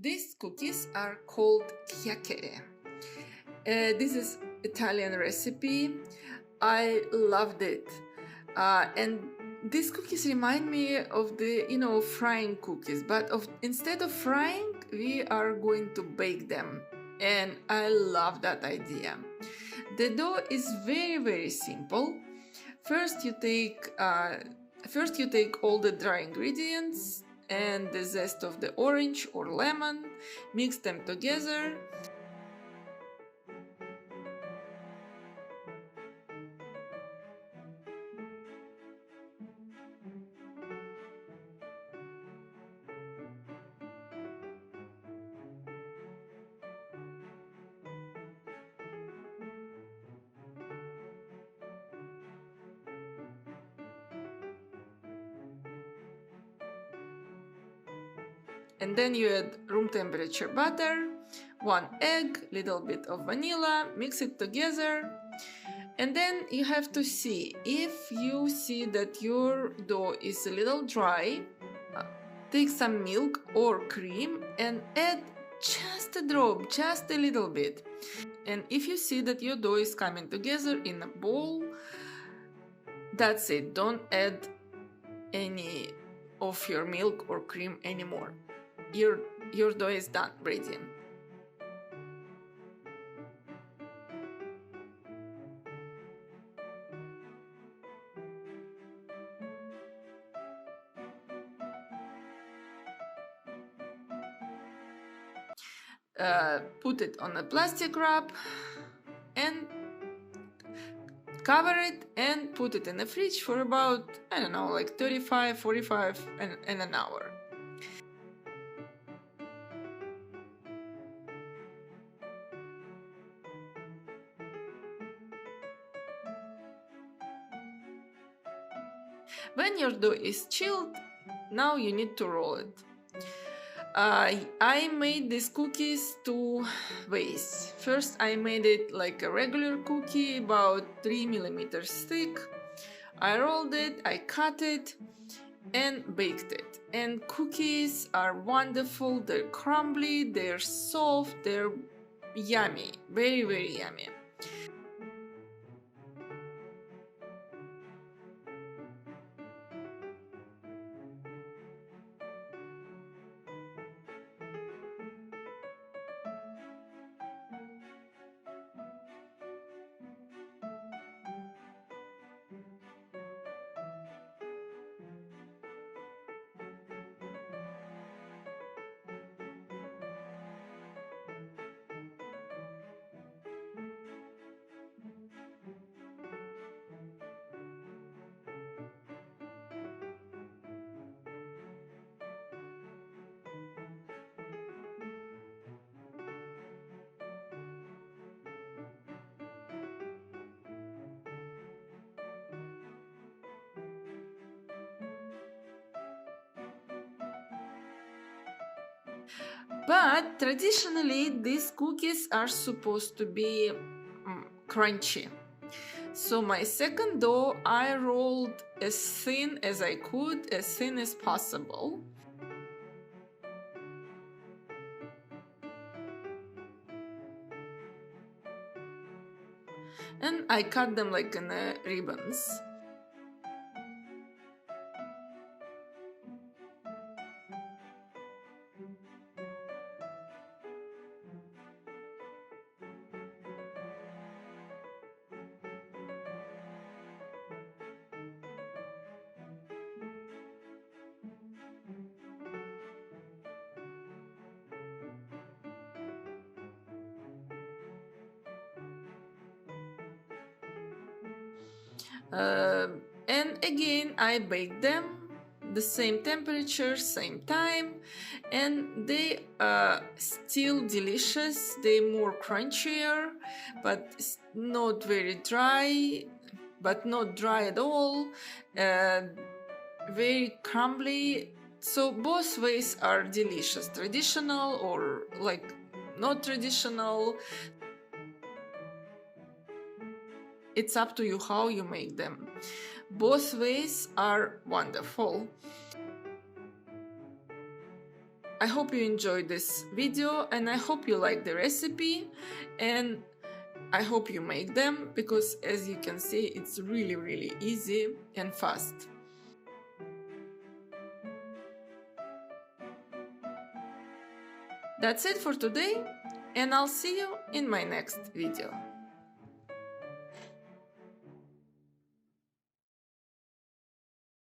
These cookies are called chiacchiere. This is Italian recipe. I loved it. And these cookies remind me of the, frying cookies, but instead of frying, we are going to bake them. And I love that idea. The dough is very, very simple. First you take all the dry ingredients and the zest of the orange or lemon, mix them together. And then you add room temperature butter, 1 egg, little bit of vanilla, mix it together. And then you have to see, if you see that your dough is a little dry, take some milk or cream and add just a drop, just a little bit. And if you see that your dough is coming together in a bowl, that's it. Don't add any of your milk or cream anymore. Your dough is done, ready. Put it on a plastic wrap and cover it and put it in the fridge for about, I don't know, like 35, 45 and an hour. When your dough is chilled, now you need to roll it. I made these cookies 2 ways. First, I made it like a regular cookie, about 3 millimeters thick. I rolled it, I cut it, and baked it. And cookies are wonderful. They're crumbly, they're soft, they're yummy, very, very yummy. But traditionally, these cookies are supposed to be crunchy. So my second dough, I rolled as thin as I could, as thin as possible. And I cut them like in ribbons. And again, I bake them the same temperature, same time, and they are still delicious. They're more crunchier, but not very dry, but not dry at all. Very crumbly. So both ways are delicious, traditional or like not traditional. It's up to you how you make them. Both ways are wonderful. I hope you enjoyed this video, and I hope you like the recipe, and I hope you make them, because as you can see, it's really easy and fast. That's it for today, and I'll see you in my next video.